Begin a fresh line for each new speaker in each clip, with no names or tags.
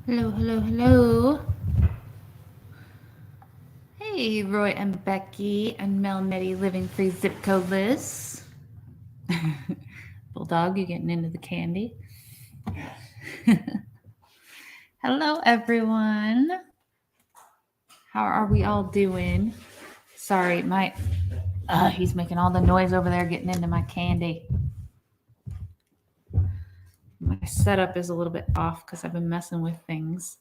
Hello, hello, hello. Hey, Roy and Becky and MelNetteLivingFreeZipCodeless. Bulldog, you getting into the candy? Hello, everyone. How are we all doing? Sorry, he's making all the noise over there getting into my candy. My setup is a little bit off because I've been messing with things.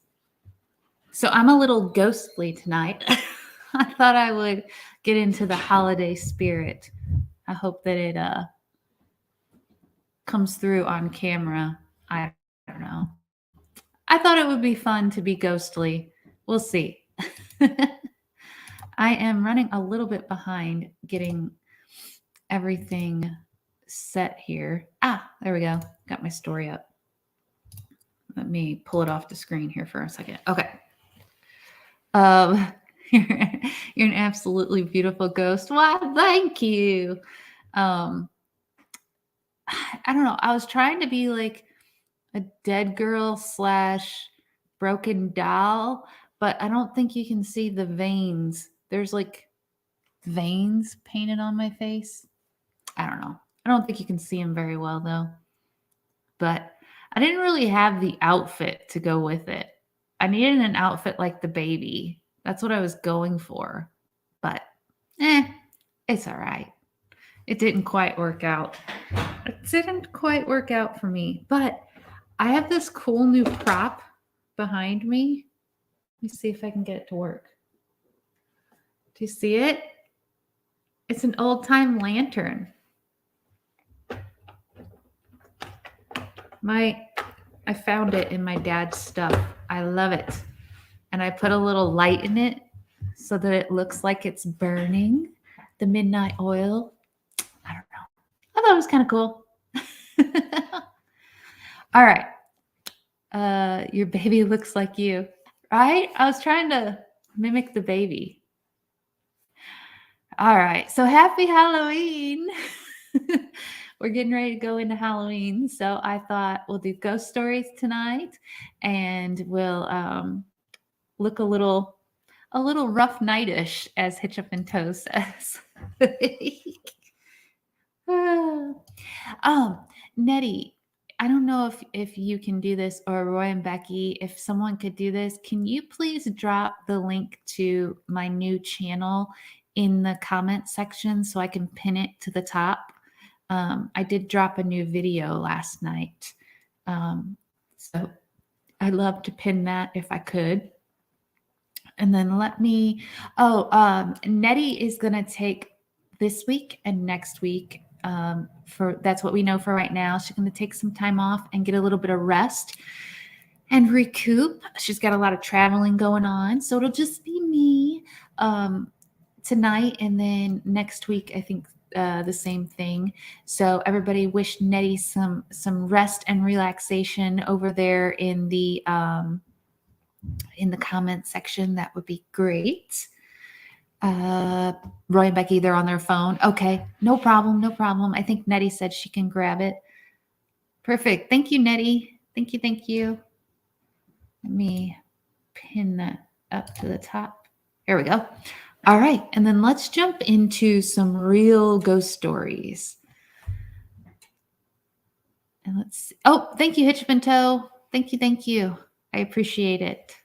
So I'm a little ghostly tonight. I thought I would get into the holiday spirit. I hope that it comes through on camera. I don't know. I thought it would be fun to be ghostly. We'll see. I am running a little bit behind getting everything set here. There we go. Got my story up. Let me pull it off the screen here for a second. Okay. You're an absolutely beautiful ghost. Why, thank you. I don't know. I was trying to be like a dead girl / broken doll, but I don't think you can see the veins. There's like veins painted on my face. I don't know. I don't think you can see them very well though. But I didn't really have the outfit to go with it. I needed an outfit like the baby. That's what I was going for. But it's all right. It didn't quite work out. It didn't quite work out for me. But I have this cool new prop behind me. Let me see if I can get it to work. Do you see it? It's an old-time lantern. I found it in my dad's stuff. I love it. And I put a little light in it so that it looks like it's burning the midnight oil. I don't know. I thought it was kind of cool. All right. Your baby looks like you, right? I was trying to mimic the baby. All right. So happy Halloween. We're getting ready to go into Halloween. So I thought we'll do ghost stories tonight and we'll look a little rough nightish, as Hitch Up and Toe says. Nettie, I don't know if you can do this, or Roy and Becky, if someone could do this, can you please drop the link to my new channel in the comment section so I can pin it to the top? I did drop a new video last night. So I'd love to pin that if I could. And then Nettie is going to take this week and next week. That's what we know for right now. She's going to take some time off and get a little bit of rest and recoup. She's got a lot of traveling going on. So it'll just be me tonight. And then next week, I think the same thing. So everybody wish Nettie some rest and relaxation over there in the comment section. That would be great. Roy and Becky, they're on their phone. Okay, no problem. I think Nettie said she can grab it. Perfect. Thank you, Nettie. Thank you. Let me pin that up to the top. Here we go. All right, and then let's jump into some real ghost stories. And let's see. Oh, thank you, Hitch Up and Toe. Thank you. I appreciate it.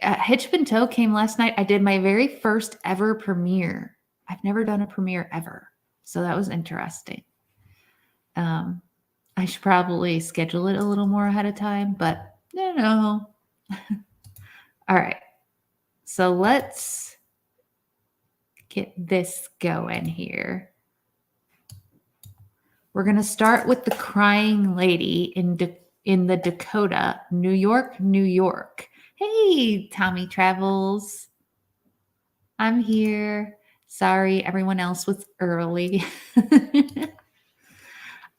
Hitch Up and Toe came last night. I did my very first ever premiere. I've never done a premiere ever, so that was interesting. I should probably schedule it a little more ahead of time, but no. All right. So let's get this going here. We're going to start with the crying lady in the Dakota, New York. Hey, Tommy Travels. I'm here. Sorry, everyone else was early.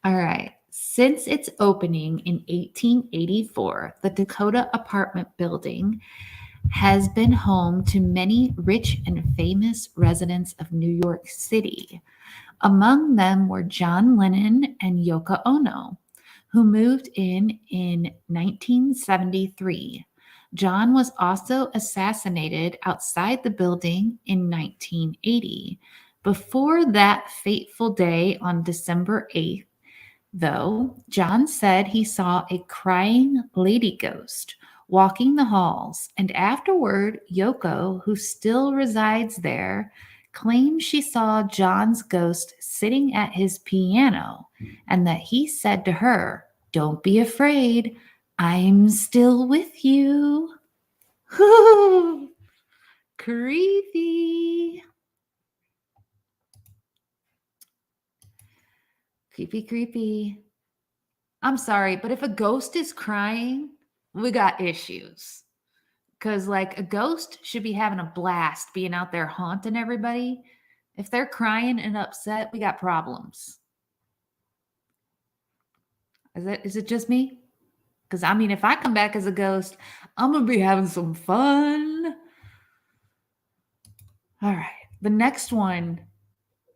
All right. Since its opening in 1884, the Dakota apartment building has been home to many rich and famous residents of New York City. Among them were John Lennon and Yoko Ono, who moved in 1973. John was also assassinated outside the building in 1980. Before that fateful day on December 8th, though, John said he saw a crying lady ghost walking the halls, and afterward, Yoko, who still resides there, claims she saw John's ghost sitting at his piano and that he said to her, "Don't be afraid, I'm still with you." Creepy. Creepy, creepy. I'm sorry, but if a ghost is crying, we got issues. Because, like, a ghost should be having a blast being out there haunting everybody. If they're crying and upset, we got problems. Is it just me? Because, I mean, if I come back as a ghost, I'm going to be having some fun. All right. The next one.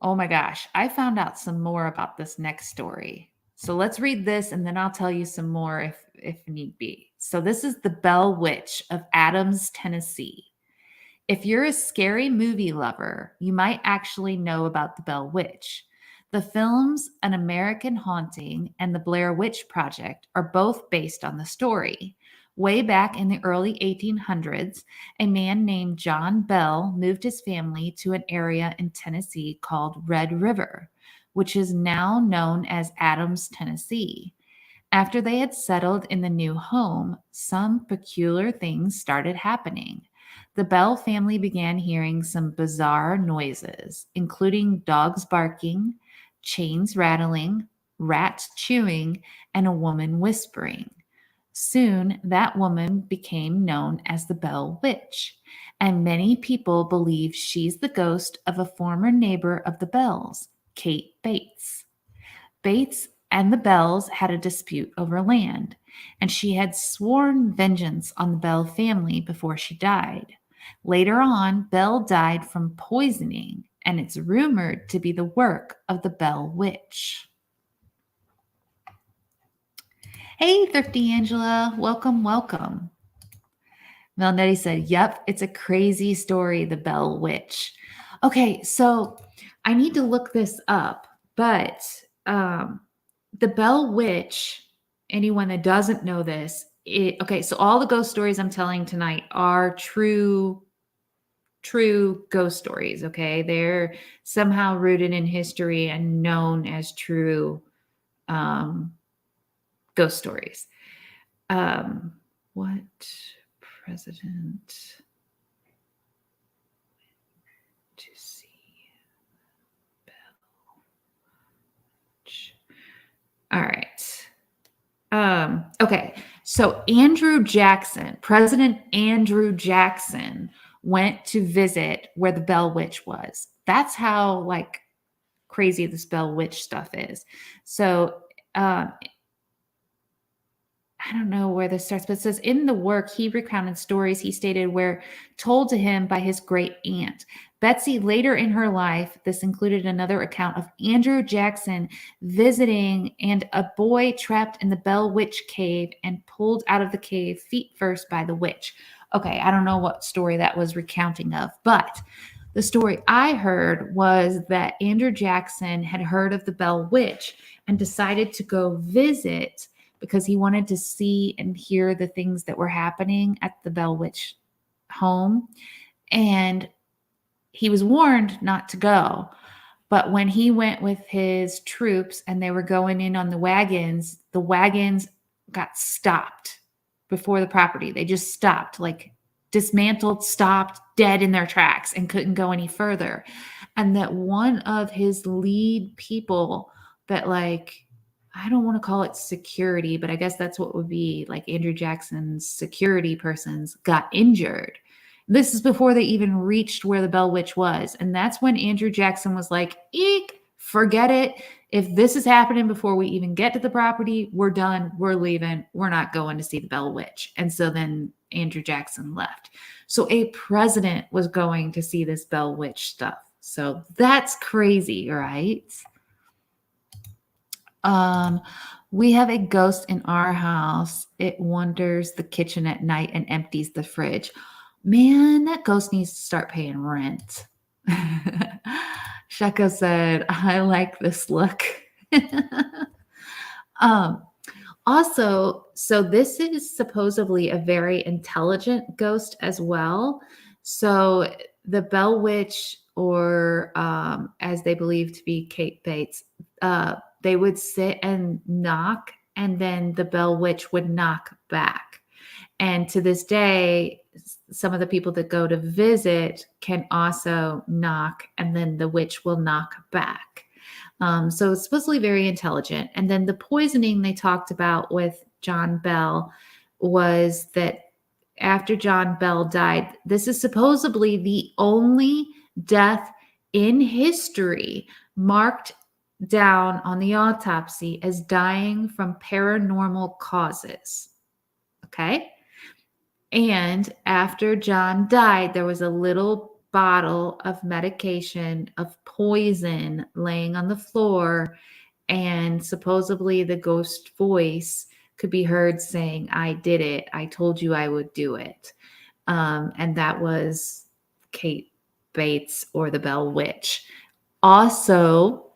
Oh my gosh. I found out some more about this next story. So let's read this and then I'll tell you some more if need be. So this is the Bell Witch of Adams, Tennessee. If you're a scary movie lover, you might actually know about the Bell Witch. The films An American Haunting and The Blair Witch Project are both based on the story. Way back in the early 1800s, a man named John Bell moved his family to an area in Tennessee called Red River, which is now known as Adams, Tennessee. After they had settled in the new home, some peculiar things started happening. The Bell family began hearing some bizarre noises, including dogs barking, chains rattling, rats chewing, and a woman whispering. Soon, that woman became known as the Bell Witch, and many people believe she's the ghost of a former neighbor of the Bells, Kate Bates. Bates and the Bells had a dispute over land, and she had sworn vengeance on the Bell family before she died. Later on, Bell died from poisoning, and it's rumored to be the work of the Bell Witch. Hey, Thrifty Angela. Welcome, welcome. Melnetty said, yep, it's a crazy story, the Bell Witch. Okay, so I need to look this up, but the Bell Witch, anyone that doesn't know this, okay, so all the ghost stories I'm telling tonight are true ghost stories, okay? They're somehow rooted in history and known as true ghost stories. What president to see Bell Witch? All right. Okay. So Andrew Jackson, President Andrew Jackson, went to visit where the Bell Witch was. That's how like crazy this Bell Witch stuff is. So I don't know where this starts, but it says in the work, he recounted stories he stated were told to him by his great aunt. Betsy, later in her life, this included another account of Andrew Jackson visiting and a boy trapped in the Bell Witch cave and pulled out of the cave feet first by the witch. Okay, I don't know what story that was recounting of, but the story I heard was that Andrew Jackson had heard of the Bell Witch and decided to go visit because he wanted to see and hear the things that were happening at the Bell Witch home. And he was warned not to go. But when he went with his troops and they were going in on the wagons got stopped before the property. They just stopped, like dismantled, stopped, dead in their tracks and couldn't go any further. And that one of his lead people that like, I don't want to call it security, but I guess that's what would be like Andrew Jackson's security persons got injured. This is before they even reached where the Bell Witch was. And that's when Andrew Jackson was like, eek, forget it. If this is happening before we even get to the property, we're done. We're leaving. We're not going to see the Bell Witch. And so then Andrew Jackson left. So a president was going to see this Bell Witch stuff. So that's crazy, right? We have a ghost in our house. It wanders the kitchen at night and empties the fridge. Man, that ghost needs to start paying rent. Shaka said, I like this look. um, Also, so this is supposedly a very intelligent ghost as well. So the Bell Witch, or as they believe to be Kate Bates, they would sit and knock, and then the Bell Witch would knock back. And to this day, some of the people that go to visit can also knock, and then the witch will knock back. So it's supposedly very intelligent. And then the poisoning they talked about with John Bell was that after John Bell died, this is supposedly the only death in history marked down on the autopsy as dying from paranormal causes. Okay. And after John died, there was a little bottle of medication, of poison laying on the floor. And supposedly the ghost voice could be heard saying, I did it. I told you I would do it. And that was Kate Bates, or the Bell Witch. Also,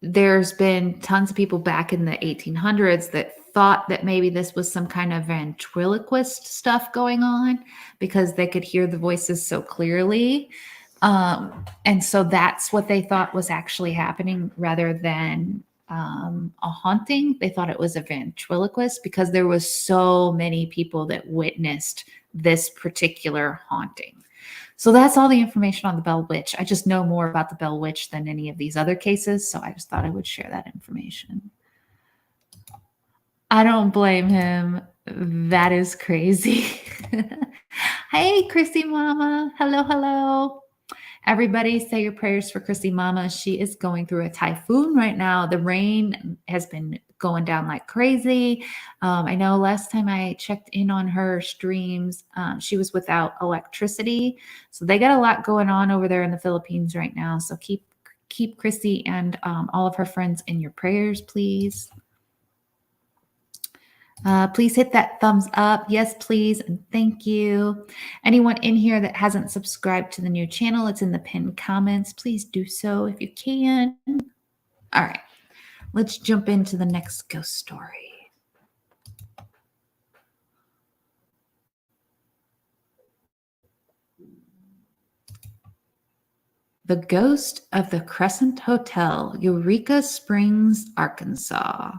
there's been tons of people back in the 1800s that thought that maybe this was some kind of ventriloquist stuff going on because they could hear the voices so clearly. And so that's what they thought was actually happening rather than a haunting. They thought it was a ventriloquist because there was so many people that witnessed this particular haunting. So that's all the information on the Bell Witch. I just know more about the Bell Witch than any of these other cases, so I just thought I would share that information. I don't blame him. That is crazy. Hey, Chrissy Mama. Hello, hello. Everybody say your prayers for Chrissy Mama. She is going through a typhoon right now. The rain has been going down like crazy. I know last time I checked in on her streams, she was without electricity. So they got a lot going on over there in the Philippines right now. So keep Chrissy and all of her friends in your prayers, please. Please hit that thumbs up. Yes, please. And thank you. Anyone in here that hasn't subscribed to the new channel, it's in the pinned comments. Please do so if you can. All right. Let's jump into the next ghost story. The Ghost of the Crescent Hotel, Eureka Springs, Arkansas.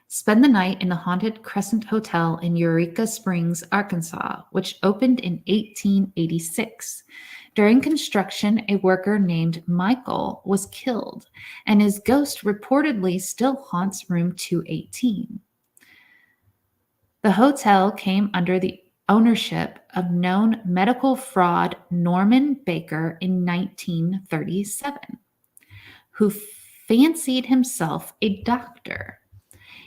Spend the night in the haunted Crescent Hotel in Eureka Springs, Arkansas, which opened in 1886. During construction, a worker named Michael was killed, and his ghost reportedly still haunts room 218. The hotel came under the ownership of known medical fraud Norman Baker in 1937, who fancied himself a doctor.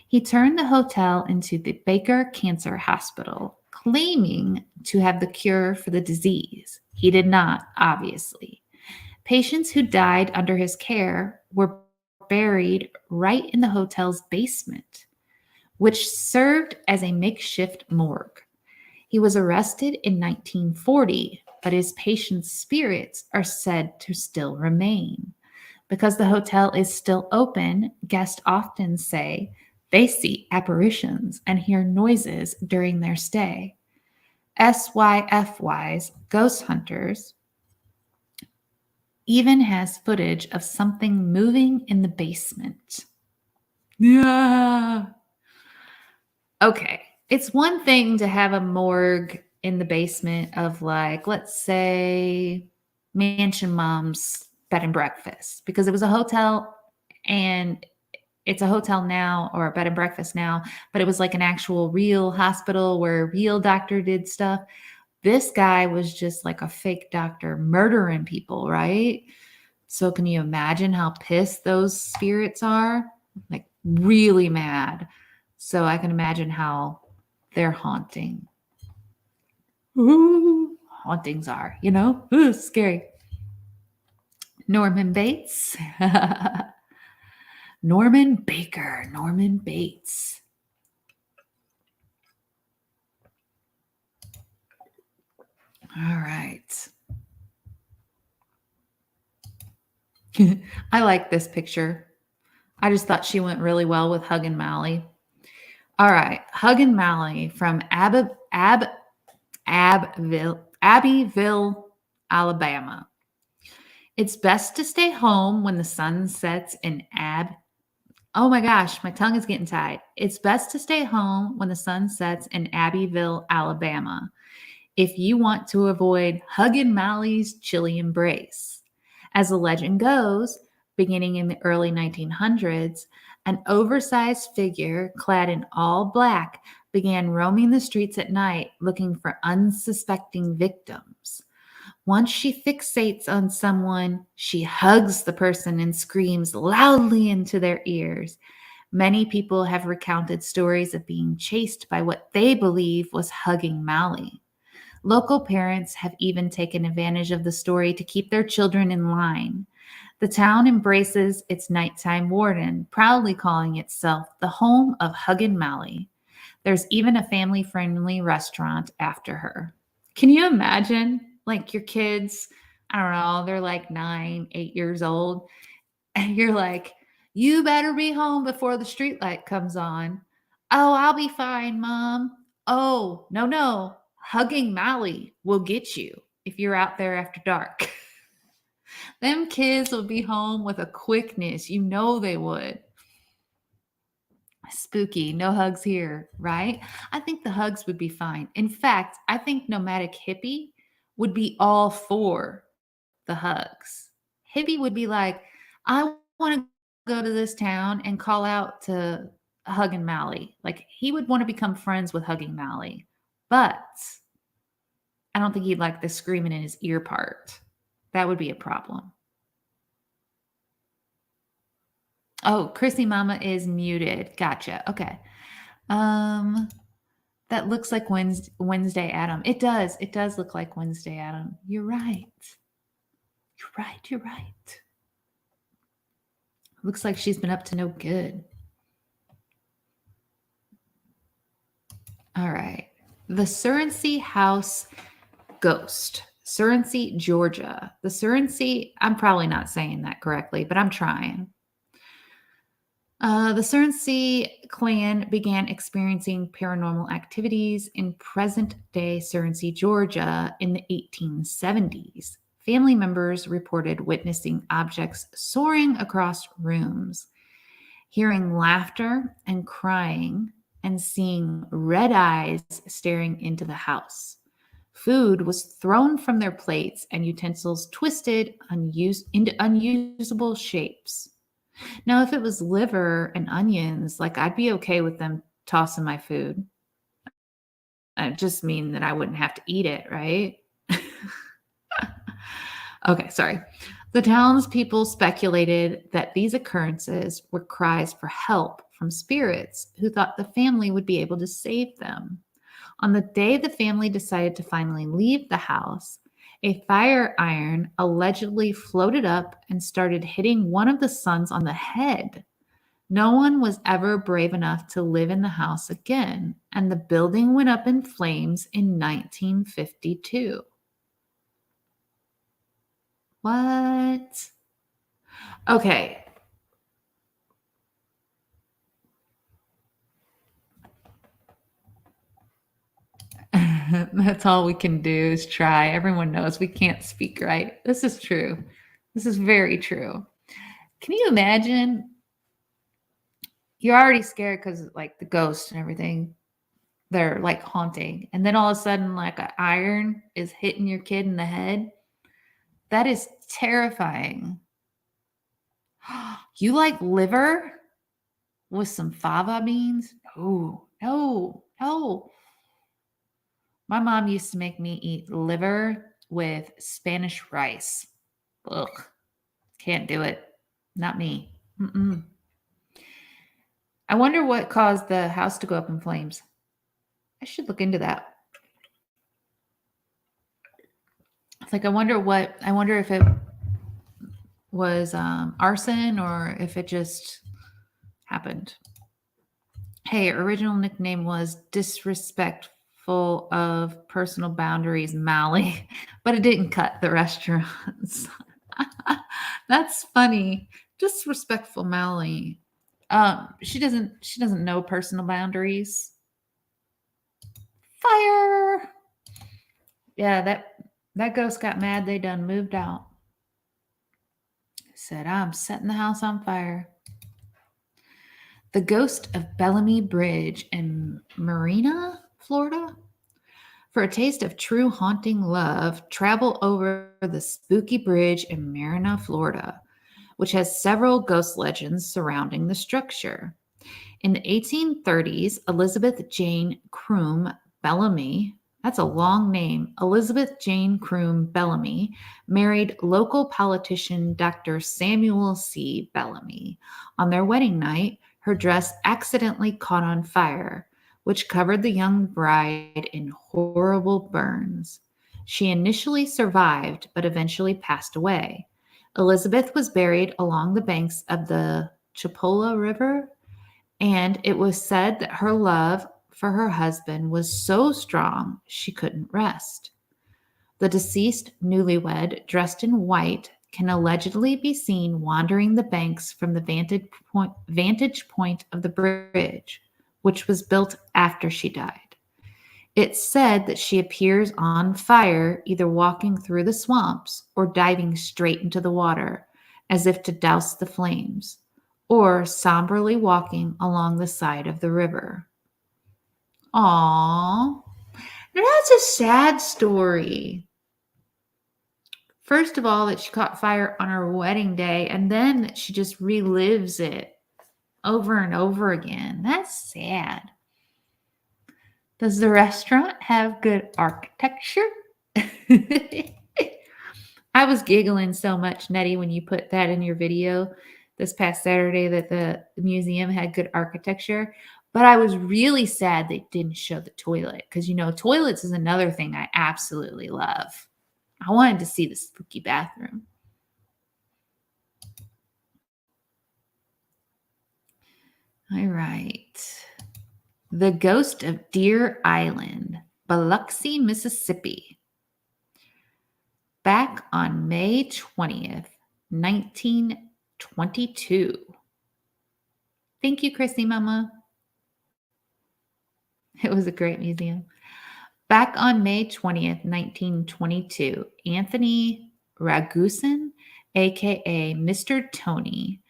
He turned the hotel into the Baker Cancer Hospital, claiming to have the cure for the disease. He did not, obviously. Patients who died under his care were buried right in the hotel's basement, which served as a makeshift morgue. He was arrested in 1940, but his patients' spirits are said to still remain. Because the hotel is still open, guests often say they see apparitions and hear noises during their stay. SYFY's Ghost Hunters even has footage of something moving in the basement. Yeah. Okay. It's one thing to have a morgue in the basement of, like, let's say Mansion Mom's bed and breakfast, because it was a hotel and it's a hotel now, or a bed and breakfast now, but it was like an actual real hospital where a real doctor did stuff. This guy was just like a fake doctor murdering people, right? So can you imagine how pissed those spirits are? Like really mad. So I can imagine how they're haunting. Ooh, hauntings are, you know? Ooh, scary. Norman Bates. Norman Baker. Norman Bates. All right. I like this picture. I just thought she went really well with Huggin Mally. All right. Huggin Mally from Abbeville, Alabama. It's best to stay home when the sun sets in Oh my gosh, my tongue is getting tied. It's best to stay home when the sun sets in Abbeville, Alabama, if you want to avoid Huggin Mally's chilly embrace. As the legend goes, beginning in the early 1900s, an oversized figure clad in all black began roaming the streets at night looking for unsuspecting victims. Once she fixates on someone, she hugs the person and screams loudly into their ears. Many people have recounted stories of being chased by what they believe was Hugging Mally. Local parents have even taken advantage of the story to keep their children in line. The town embraces its nighttime warden, proudly calling itself the home of Huggin Mally. There's even a family-friendly restaurant after her. Can you imagine, like, your kids, I don't know, they're like 9, 8 years old, and you're like, you better be home before the street light comes on. Oh, I'll be fine, Mom. Oh, no. Hugging Mally will get you if you're out there after dark. Them kids will be home with a quickness. You know they would. Spooky. No hugs here, right? I think the hugs would be fine. In fact, I think Nomadic Hippie would be all for the hugs. Hippie would be like, I want to go to this town and call out to Huggin Mally. Like, he would want to become friends with Hugging Mally. But I don't think he'd like the screaming in his ear part. That would be a problem. Oh, Chrissy Mama is muted. Gotcha. Okay. That looks like Wednesday Adam. It does. It does look like Wednesday Adam. You're right. You're right. Looks like she's been up to no good. All right. The Surrency House Ghost. Surrency, Georgia. The Surrency, I'm probably not saying that correctly, but I'm trying. The Surrency clan began experiencing paranormal activities in present-day Surrency, Georgia in the 1870s. Family members reported witnessing objects soaring across rooms, hearing laughter and crying, and seeing red eyes staring into the house. Food was thrown from their plates and utensils twisted into unusable shapes. Now, if it was liver and onions, like, I'd be okay with them tossing my food. It just mean that I wouldn't have to eat it, right? Okay, sorry. The townspeople speculated that these occurrences were cries for help from spirits who thought the family would be able to save them. On the day the family decided to finally leave the house, a fire iron allegedly floated up and started hitting one of the sons on the head. No one was ever brave enough to live in the house again, and the building went up in flames in 1952. What? Okay. That's all we can do is try. Everyone knows we can't speak right. This is true. This is very true. Can you imagine? You're already scared because, like, the ghosts and everything, they're like haunting. And then all of a sudden, like, an iron is hitting your kid in the head. That is terrifying. You like liver with some fava beans? No. My mom used to make me eat liver with Spanish rice. Ugh. Can't do it. Not me. Mm-mm. I wonder what caused the house to go up in flames. I should look into that. It's like, I wonder if it was arson or if it just happened. Hey, original nickname was disrespectful of personal boundaries, Mally, but it didn't cut the restaurants. That's funny. Disrespectful Mally. She doesn't know personal boundaries. Fire. Yeah, that ghost got mad. They done moved out. Said, I'm setting the house on fire. The ghost of Bellamy Bridge in Marina, Florida. For a taste of true haunting love, travel over the spooky bridge in Marina, Florida, which has several ghost legends surrounding the structure. In the 1830s, Elizabeth Jane Croom Bellamy, that's a long name, Elizabeth Jane Croom Bellamy, married local politician Dr. Samuel C. Bellamy. On their wedding night, her dress accidentally caught on fire, which covered the young bride in horrible burns. She initially survived, but eventually passed away. Elizabeth was buried along the banks of the Chipola River, and it was said that her love for her husband was so strong she couldn't rest. The deceased newlywed, dressed in white, can allegedly be seen wandering the banks from the vantage point of the bridge, which was built after she died. It's said that she appears on fire, either walking through the swamps or diving straight into the water, as if to douse the flames, or somberly walking along the side of the river. Aww, that's a sad story. First of all, that she caught fire on her wedding day, and then that she just relives it over and over again. That's sad. Does the restaurant have good architecture? I was giggling so much, Nettie, when you put that in your video this past Saturday that the museum had good architecture. But I was really sad they didn't show the toilet because, toilets is another thing I absolutely love. I wanted to see the spooky bathroom. All right. The Ghost of Deer Island, Biloxi, Mississippi. Back on May 20th, 1922. Thank you, Chrissy Mama. It was a great museum. Back on May 20th, 1922, Anthony Ragusan, aka Mr. Tony,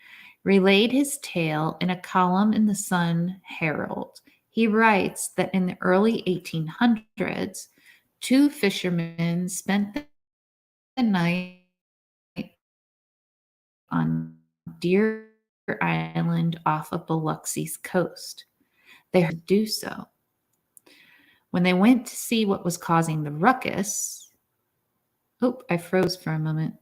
relayed his tale in a column in the Sun Herald. He writes that in the early 1800s, two fishermen spent the night on Deer Island off of Biloxi's coast. They had to do so. When they went to see what was causing the ruckus, I froze for a moment.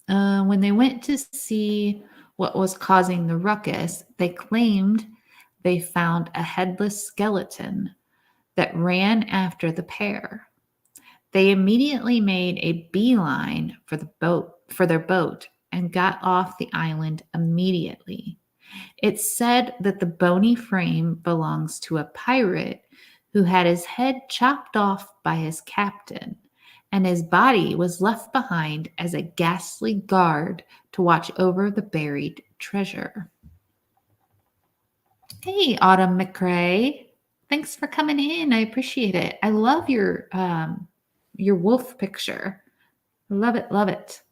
When they went to see what was causing the ruckus, they claimed they found a headless skeleton that ran after the pair. They immediately made a beeline for their boat and got off the island immediately. It's said that the bony frame belongs to a pirate who had his head chopped off by his captain, and his body was left behind as a ghastly guard to watch over the buried treasure. Hey, Autumn McRae. Thanks for coming in. I appreciate it. I love your wolf picture. Love it, love it.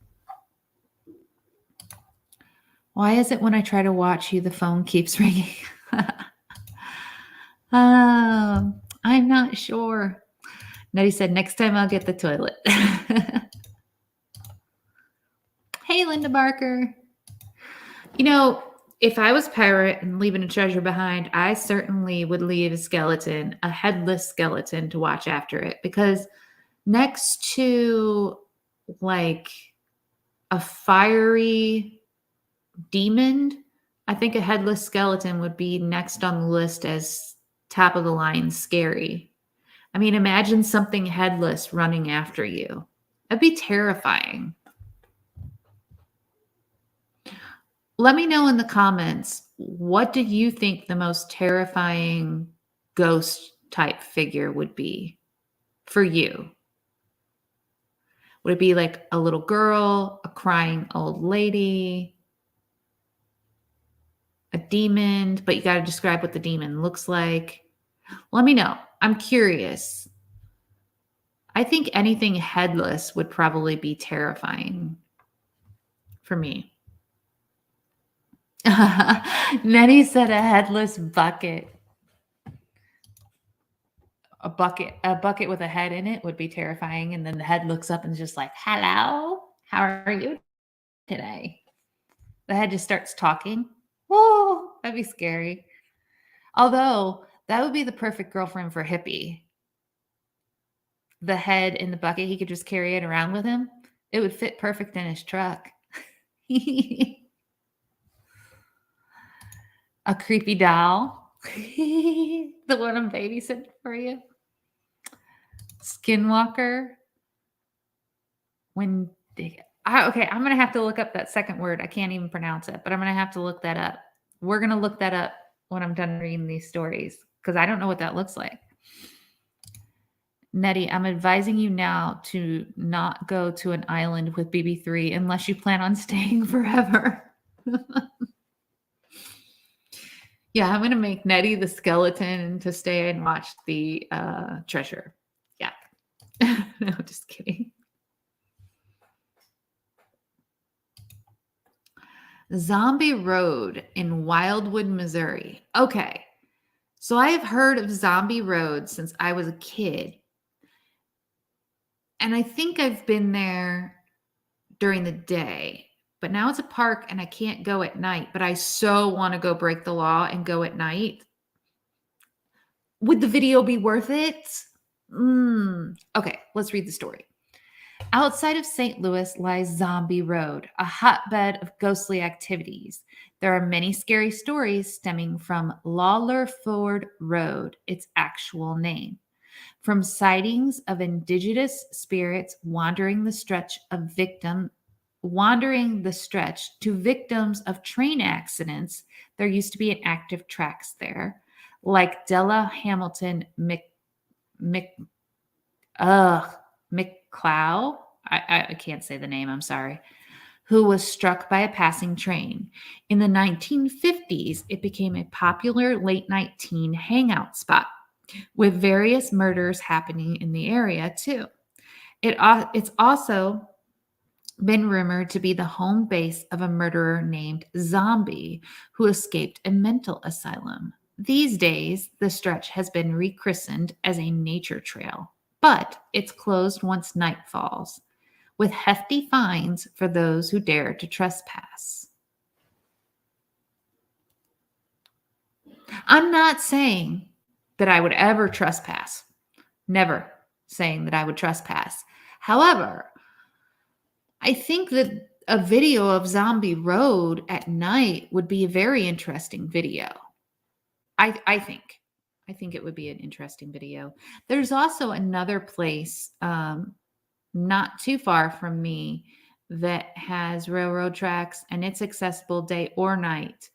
Why is it when I try to watch you, the phone keeps ringing? I'm not sure. Nettie said, next time I'll get the toilet. Hey, Linda Barker. If I was a pirate and leaving a treasure behind, I certainly would leave a headless skeleton to watch after it, because next to like a fiery demon, I think a headless skeleton would be next on the list as top of the line scary. I mean, imagine something headless running after you. That'd be terrifying. Let me know in the comments, what do you think the most terrifying ghost type figure would be for you? Would it be like a little girl, a crying old lady, a demon, but you got to describe what the demon looks like? Let me know. I'm curious. I think anything headless would probably be terrifying for me. Nettie said a headless bucket. A bucket with a head in it would be terrifying. And then the head looks up and is just like, hello, how are you today? The head just starts talking. Oh, that'd be scary. Although that would be the perfect girlfriend for Hippie. The head in the bucket, he could just carry it around with him. It would fit perfect in his truck. A creepy doll. The one I'm babysitting for you. Skinwalker. Okay, I'm going to have to look up that second word. I can't even pronounce it, but I'm going to have to look that up. We're going to look that up when I'm done reading these stories because I don't know what that looks like. Nettie, I'm advising you now to not go to an island with BB3 unless you plan on staying forever. Yeah, I'm going to make Nettie the skeleton to stay and watch the treasure. Yeah. No, just kidding. Zombie Road in Wildwood, Missouri. Okay. So I have heard of Zombie Road since I was a kid. And I think I've been there during the day. But now it's a park and I can't go at night. But I so want to go break the law and go at night. Would the video be worth it? Okay, let's read the story. Outside of St. Louis lies Zombie Road, a hotbed of ghostly activities. There are many scary stories stemming from Lawlerford Road, its actual name. From sightings of indigenous spirits wandering the stretch to victims of train accidents, there used to be an active tracks there, like Della Hamilton McClow, I can't say the name, I'm sorry, who was struck by a passing train. In the 1950s, it became a popular late-night teen hangout spot, with various murders happening in the area, too. It's also been rumored to be the home base of a murderer named Zombie, who escaped a mental asylum. These days, the stretch has been rechristened as a nature trail, but it's closed once night falls, with hefty fines for those who dare to trespass. I'm not saying that I would ever trespass. Never saying that I would trespass. However, I think that a video of Zombie Road at night would be a very interesting video. I think it would be an interesting video. There's also another place not too far from me that has railroad tracks, and it's accessible day or night.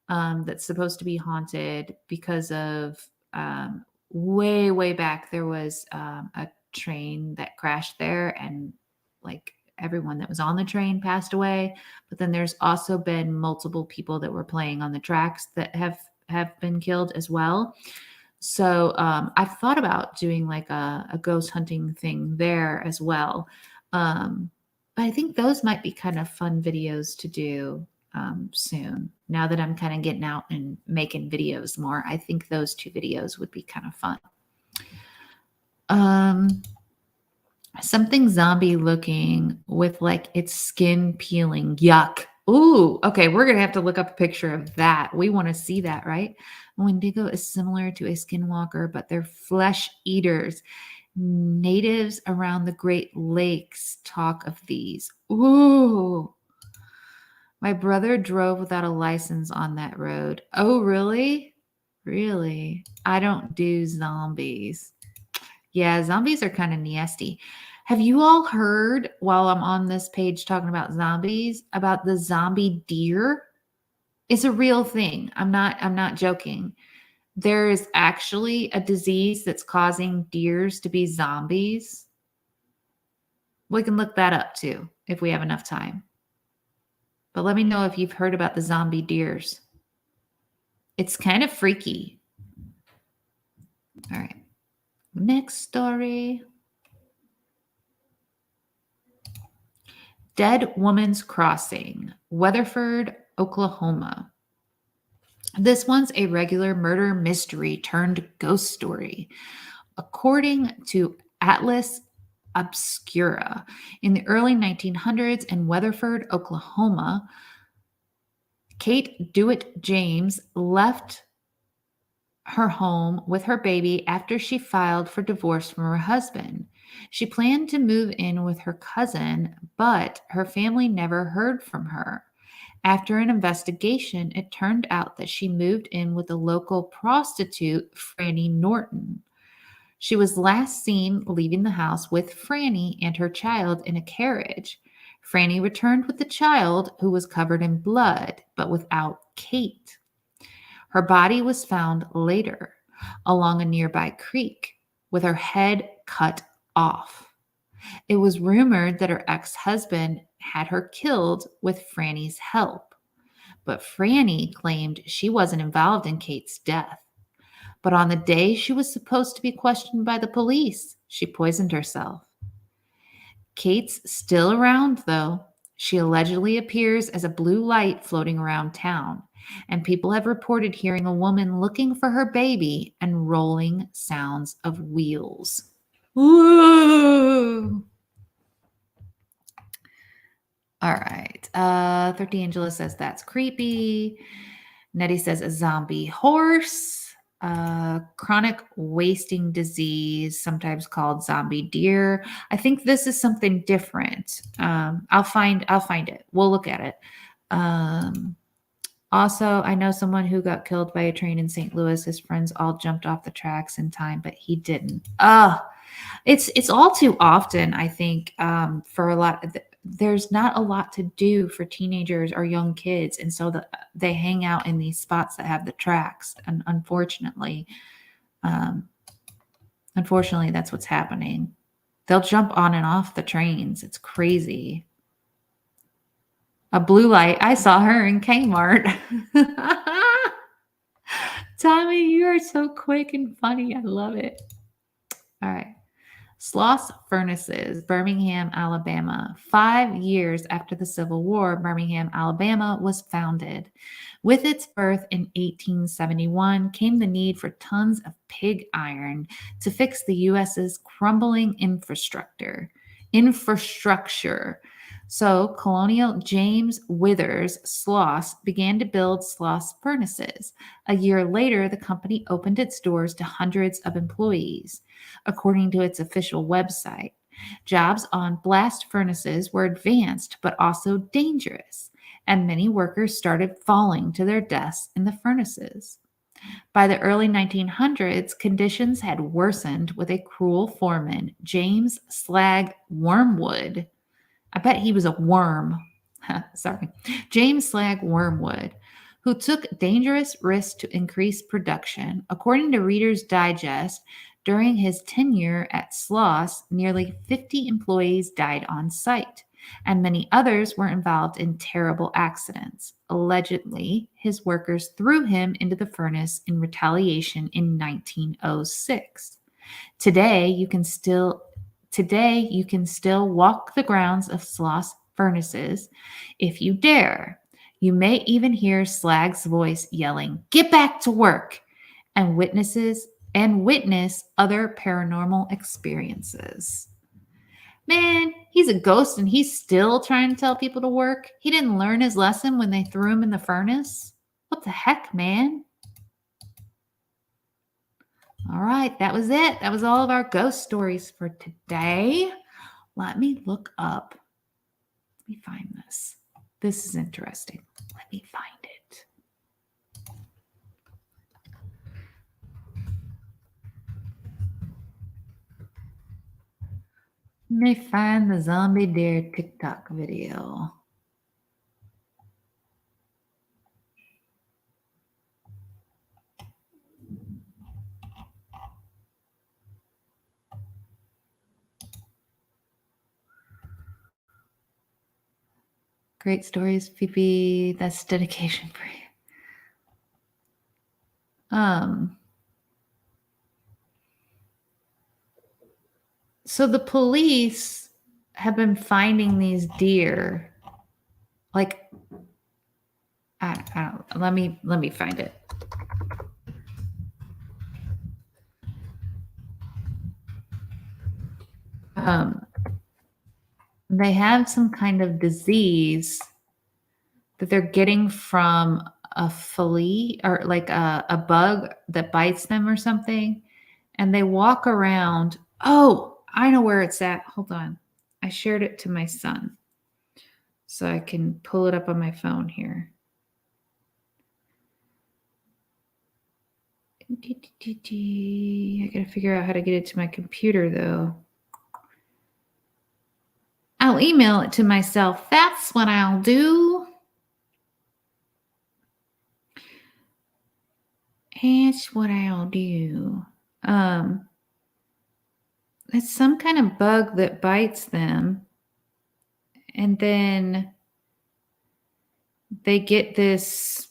That's supposed to be haunted because of way back there was a train that crashed there, and like everyone that was on the train passed away. But then there's also been multiple people that were playing on the tracks that have been killed as well. So I've thought about doing like a ghost hunting thing there as well. But I think those might be kind of fun videos to do soon. Now that I'm kind of getting out and making videos more, I think those two videos would be kind of fun. Something zombie looking with like its skin peeling. Yuck. Ooh, okay. We're going to have to look up a picture of that. We want to see that, right? Wendigo is similar to a skinwalker, but they're flesh eaters. Natives around the Great Lakes talk of these. Ooh. My brother drove without a license on that road. Oh, really? Really? I don't do zombies. Yeah, zombies are kind of nasty. Have you all heard, while I'm on this page talking about zombies, about the zombie deer? It's a real thing. I'm not joking. There is actually a disease that's causing deers to be zombies. We can look that up too if we have enough time. But let me know if you've heard about the zombie deers. It's kind of freaky. All right. Next story. Dead Woman's Crossing, Weatherford, Oklahoma. This one's a regular murder mystery turned ghost story. According to Atlas Obscura, in the early 1900s in Weatherford, Oklahoma, Kate DeWitt James left her home with her baby after she filed for divorce from her husband. She planned to move in with her cousin, but her family never heard from her. After an investigation, it turned out that she moved in with a local prostitute, Franny Norton. She was last seen leaving the house with Franny and her child in a carriage. Franny returned with the child, who was covered in blood, but without Kate. Her body was found later along a nearby creek with her head cut off. It was rumored that her ex-husband had her killed with Franny's help, but Franny claimed she wasn't involved in Kate's death. But on the day she was supposed to be questioned by the police, she poisoned herself. Kate's still around, though. She allegedly appears as a blue light floating around town, and people have reported hearing a woman looking for her baby and rolling sounds of wheels. Woo! All right. 30 Angela says that's creepy. Nettie says a zombie horse. Chronic wasting disease, sometimes called zombie deer. I think this is something different. I'll find it. We'll look at it. Also, I know someone who got killed by a train in St. Louis. His friends all jumped off the tracks in time, but he didn't. It's all too often, I think, for a lot. There's not a lot to do for teenagers or young kids, and so they hang out in these spots that have the tracks. And unfortunately, that's what's happening. They'll jump on and off the trains. It's crazy. A blue light. I saw her in Kmart. Tommy, you are so quick and funny. I love it. All right. Sloss Furnaces, Birmingham, Alabama. 5 years after the Civil War, Birmingham, Alabama was founded. With its birth in 1871 came the need for tons of pig iron to fix the U.S.'s crumbling infrastructure. So Colonel James Withers Sloss began to build Sloss furnaces. A year later, the company opened its doors to hundreds of employees. According to its official website, jobs on blast furnaces were advanced but also dangerous, and many workers started falling to their deaths in the furnaces. By the early 1900s, conditions had worsened with a cruel foreman, James Slag Wormwood. I bet he was a worm. Sorry. James Slag Wormwood, who took dangerous risks to increase production. According to Reader's Digest, during his tenure at Sloss, nearly 50 employees died on site, and many others were involved in terrible accidents. Allegedly, his workers threw him into the furnace in retaliation in 1906. Today, you can still walk the grounds of Sloss furnaces if you dare. You may even hear Slag's voice yelling, "Get back to work," and witness other paranormal experiences. Man, he's a ghost and he's still trying to tell people to work. He didn't learn his lesson when they threw him in the furnace. What the heck, man? All right, that was it. That was all of our ghost stories for today. Let me look up. Let me find this. This is interesting. Let me find it. Let me find the zombie deer TikTok video. Great stories, Phoebe. That's dedication for you. So the police have been finding these deer. Like, I don't. Let me find it. They have some kind of disease that they're getting from a flea or like a bug that bites them or something. And they walk around. Oh, I know where it's at. Hold on. I shared it to my son. So I can pull it up on my phone here. I gotta figure out how to get it to my computer though. I'll email it to myself. That's what I'll do. That's what I'll do. It's some kind of bug that bites them. And then they get this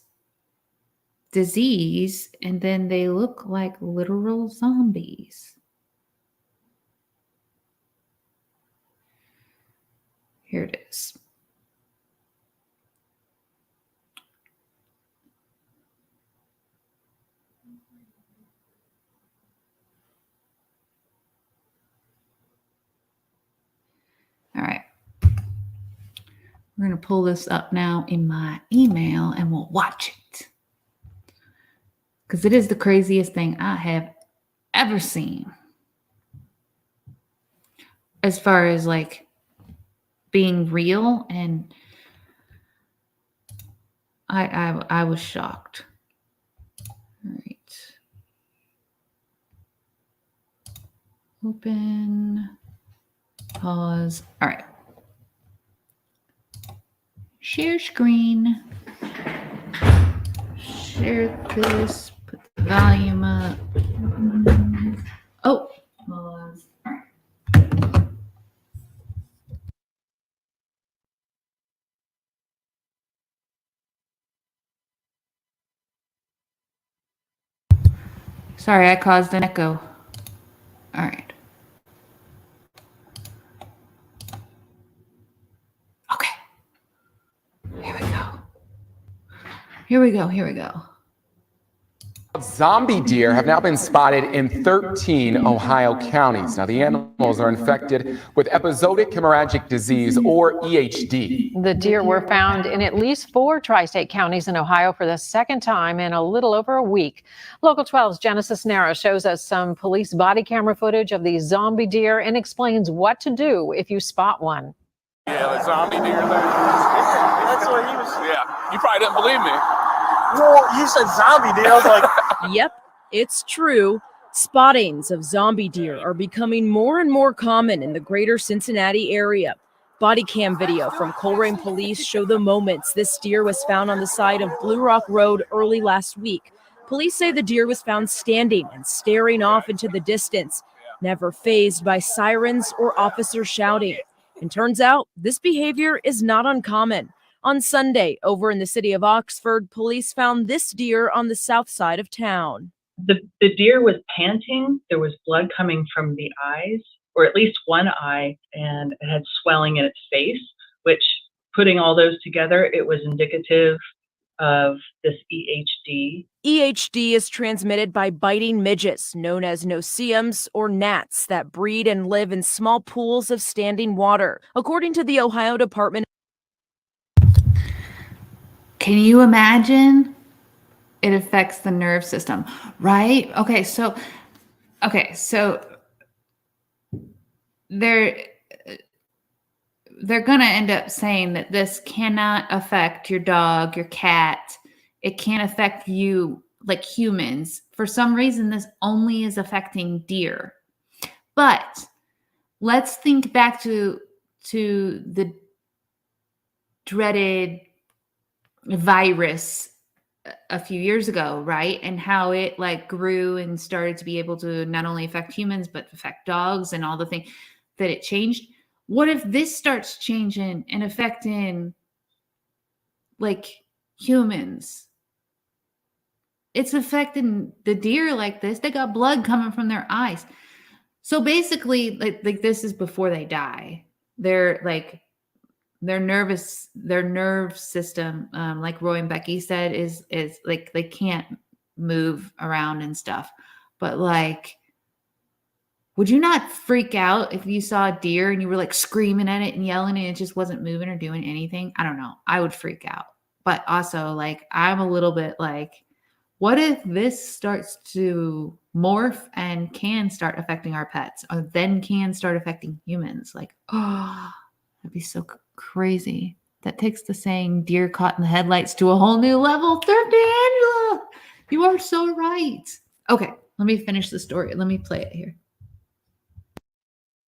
disease and then they look like literal zombies. Here it is. All right. We're going to pull this up now in my email and we'll watch it. Because it is the craziest thing I have ever seen. As far as like being real, and I was shocked. All right. Open. Pause. All right. Share screen. Share this. Put the volume up. Oh, pause. All right. Sorry, I caused an echo. All right. Okay. Here we go.
Zombie deer have now been spotted in 13 Ohio counties. Now, the animals are infected with episodic hemorrhagic disease, or EHD.
The deer were found in at least 4 tri-state counties in Ohio for the second time in a little over a week. Local 12's Genesis Nara shows us some police body camera footage of the zombie deer and explains what to do if you spot one.
Yeah, the zombie deer there. That's what he was. Yeah, you probably didn't believe me.
Well, you said zombie deer. I was like,
Yep, it's true. Spottings of zombie deer are becoming more and more common in the greater Cincinnati area. Body cam video from Colerain police show the moments this deer was found on the side of Blue Rock Road early last week. Police say the deer was found standing and staring off into the distance, never fazed by sirens or officers shouting. And turns out this behavior is not uncommon. On Sunday, over in the city of Oxford, police found this deer on the south side of town.
The deer was panting. There was blood coming from the eyes, or at least one eye, and it had swelling in its face, which, putting all those together, it was indicative of this EHD.
EHD is transmitted by biting midges known as noceums or gnats that breed and live in small pools of standing water. According to the Ohio Department.
Can you imagine? It affects the nerve system, right? Okay, so they're going to end up saying that this cannot affect your dog, your cat. It can't affect you like humans. For some reason, this only is affecting deer. But let's think back to the dreaded virus a few years ago, right? And how it like grew and started to be able to not only affect humans, but affect dogs and all the things that it changed. What if this starts changing and affecting like humans? It's affecting the deer like this. They got blood coming from their eyes. So basically, like this is before they die. They're like their nerve system, like Roy and Becky said, is like they can't move around and stuff. But like, would you not freak out if you saw a deer and you were like screaming at it and yelling and it just wasn't moving or doing anything? I don't know. I would freak out. But also, like, I'm a little bit like, what if this starts to morph and can start affecting our pets, or then can start affecting humans? Like, oh, that'd be so crazy. That takes the saying deer caught in the headlights to a whole new level. Thrifty Angela, you are so right. Okay, let me finish the story. Let me play it here.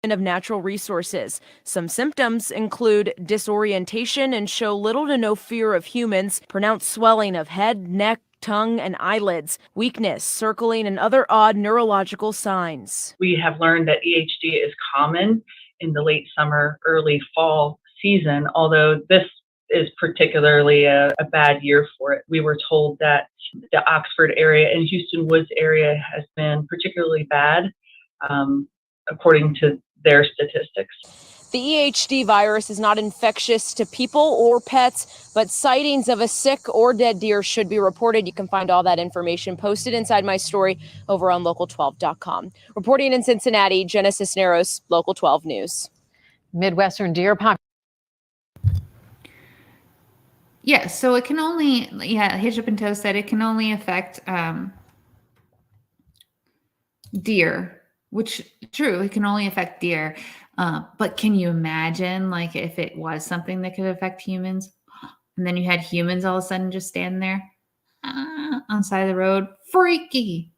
Of natural resources. Some symptoms include disorientation and show little to no fear of humans, pronounced swelling of head, neck, tongue, and eyelids, weakness, circling, and other odd neurological signs.
We have learned that EHD is common in the late summer, early fall season, although this is particularly a bad year for it. We were told that the Oxford area and Houston Woods area has been particularly bad, according to their statistics.
The EHD virus is not infectious to people or pets, but sightings of a sick or dead deer should be reported. You can find all that information posted inside my story over on local12.com. Reporting in Cincinnati, Jenna Cisneros, Local 12 News.
Midwestern deer population.
Yeah, so it can only, Hitch Up and Toe said it can only affect deer, which true, it can only affect deer. But can you imagine like if it was something that could affect humans and then you had humans all of a sudden just standing there on the side of the road? Freaky.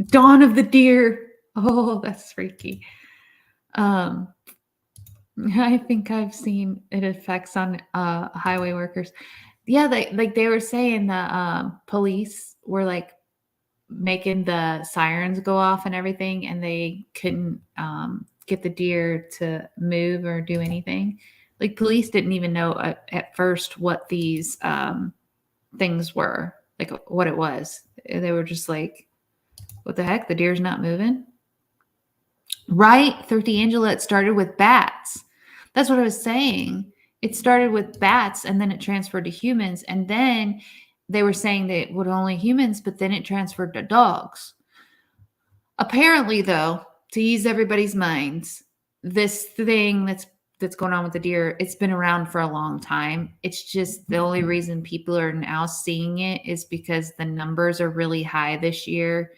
Dawn of the deer. Oh, that's freaky. I think I've seen it effects on highway workers. Yeah, they were saying the police were like making the sirens go off and everything, and they couldn't get the deer to move or do anything. Like police didn't even know at first what these things were, like what it was. They were just like, what the heck? The deer's not moving. Right, Thrifty Angela, it started with bats. That's what I was saying. It started with bats and then it transferred to humans. And then they were saying that it would only humans, but then it transferred to dogs. Apparently, though, to ease everybody's minds, this thing that's going on with the deer, it's been around for a long time. It's just the only reason people are now seeing it is because the numbers are really high this year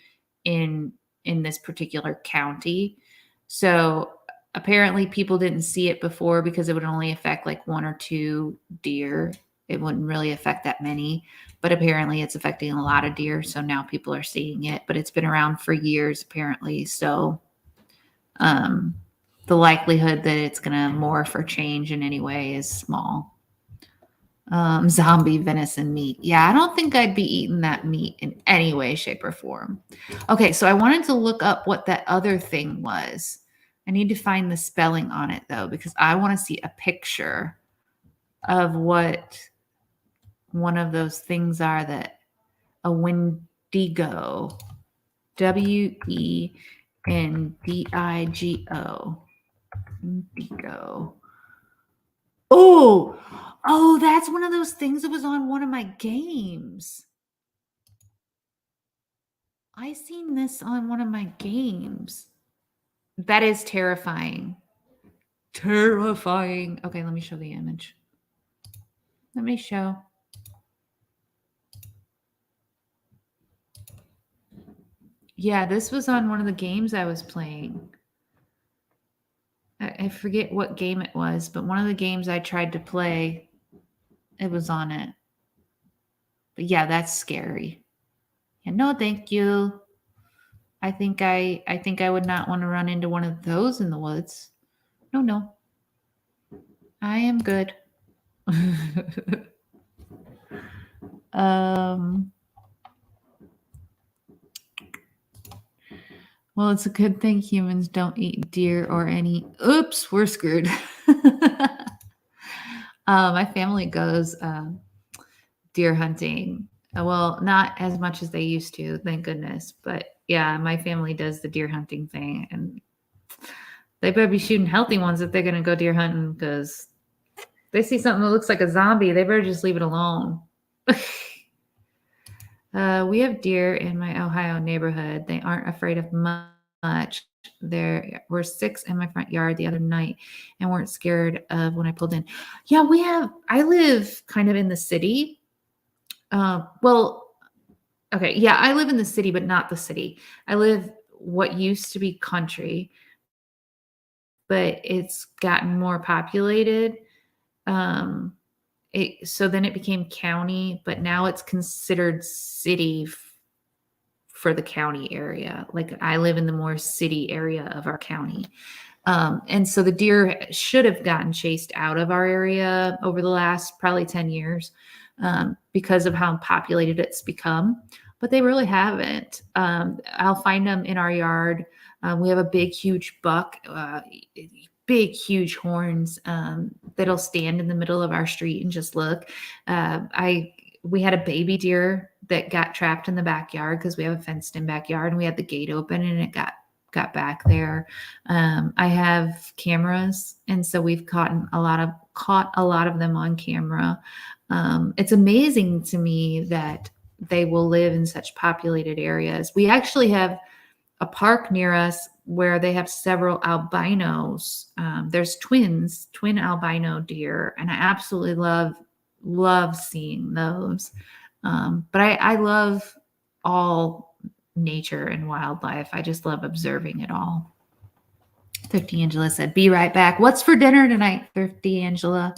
in this particular county. So apparently people didn't see it before because it would only affect like 1 or 2 deer. It wouldn't really affect that many, but apparently it's affecting a lot of deer. So now people are seeing it, but it's been around for years apparently. So the likelihood that it's going to morph or change in any way is small. Zombie venison meat. Yeah, I don't think I'd be eating that meat in any way, shape, or form. Okay, so I wanted to look up what that other thing was. I need to find the spelling on it, though, because I want to see a picture of what one of those things are that a Wendigo, Wendigo. Wendigo. Oh, that's one of those things that was on one of my games. I seen this on one of my games. That is terrifying. Terrifying. Okay, let me show the image. Let me show. Yeah, this was on one of the games I was playing. I forget what game it was, but one of the games I tried to play, it was on it. But yeah, that's scary. Yeah, no, thank you. I think I would not want to run into one of those in the woods. No. I am good. Well, it's a good thing humans don't eat deer or any. Oops, we're screwed. My family goes deer hunting. Well, not as much as they used to, thank goodness. But yeah, my family does the deer hunting thing, and they better be shooting healthy ones if they're going to go deer hunting, because they see something that looks like a zombie, they better just leave it alone. We have deer in my Ohio neighborhood. They aren't afraid of much. There were 6 in my front yard the other night and weren't scared of when I pulled in. Yeah, I live kind of in the city. Okay. Yeah, I live in the city, but not the city. I live what used to be country, but it's gotten more populated. So then it became county, but now it's considered city for the county area. Like I live in the more city area of our county. And so the deer should have gotten chased out of our area over the last probably 10 years because of how populated it's become, but they really haven't. I'll find them in our yard. We have a big, huge buck, big, huge horns that'll stand in the middle of our street and just look. We had a baby deer that got trapped in the backyard because we have a fenced in backyard, and we had the gate open and it got back there. I have cameras, and so we've caught a lot of them on camera. It's amazing to me that they will live in such populated areas. We actually have a park near us where they have several albinos. There's twin albino deer, and I absolutely love seeing those. But I love all nature and wildlife. I just love observing it all. Thrifty Angela said, "Be right back. What's for dinner tonight, Thrifty Angela?"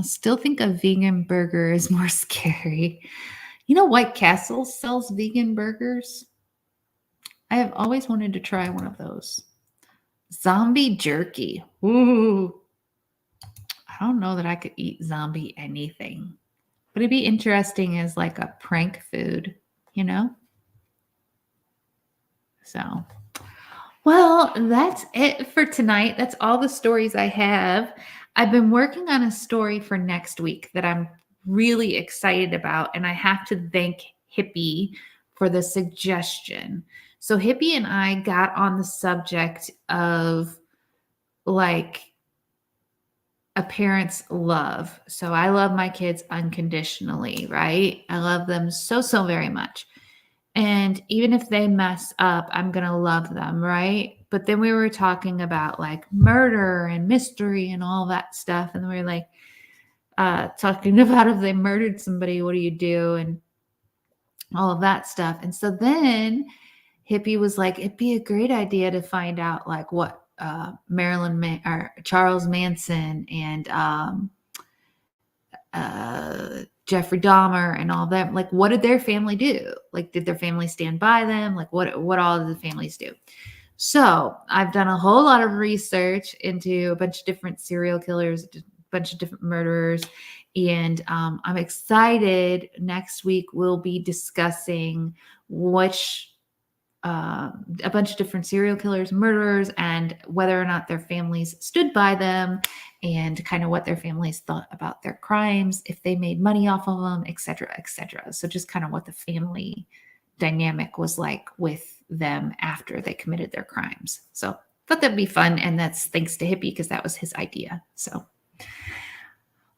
Still think a vegan burger is more scary. You know, White Castle sells vegan burgers. I have always wanted to try one of those. Zombie jerky. Ooh. I don't know that I could eat zombie anything, but it'd be interesting as like a prank food, you know? So, well, that's it for tonight. That's all the stories I have. I've been working on a story for next week that I'm really excited about, and I have to thank Hippie for the suggestion. So Hippie and I got on the subject of like a parent's love. So I love my kids unconditionally, right? I love them so very much. And even if they mess up, I'm going to love them, right? But then we were talking about like murder and mystery and all that stuff. And then we were like talking about if they murdered somebody, what do you do? And all of that stuff. And so then Hippie was like, it'd be a great idea to find out like what Charles Manson and Jeffrey Dahmer and all that, like what did their family do? Like did their family stand by them? Like what all did the families do? So I've done a whole lot of research into a bunch of different serial killers, a bunch of different murderers, and I'm excited. Next week we'll be discussing a bunch of different serial killers, murderers, and whether or not their families stood by them and kind of what their families thought about their crimes, if they made money off of them, et cetera, et cetera. So just kind of what the family dynamic was like with them after they committed their crimes. So I thought that'd be fun. And that's thanks to Hippie because that was his idea. So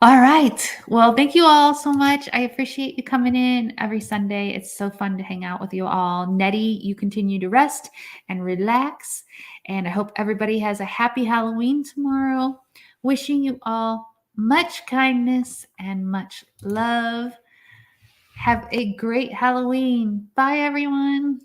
all right. Well, thank you all so much. I appreciate you coming in every Sunday. It's so fun to hang out with you all. Nettie, you continue to rest and relax. And I hope everybody has a happy Halloween tomorrow. Wishing you all much kindness and much love. Have a great Halloween. Bye, everyone.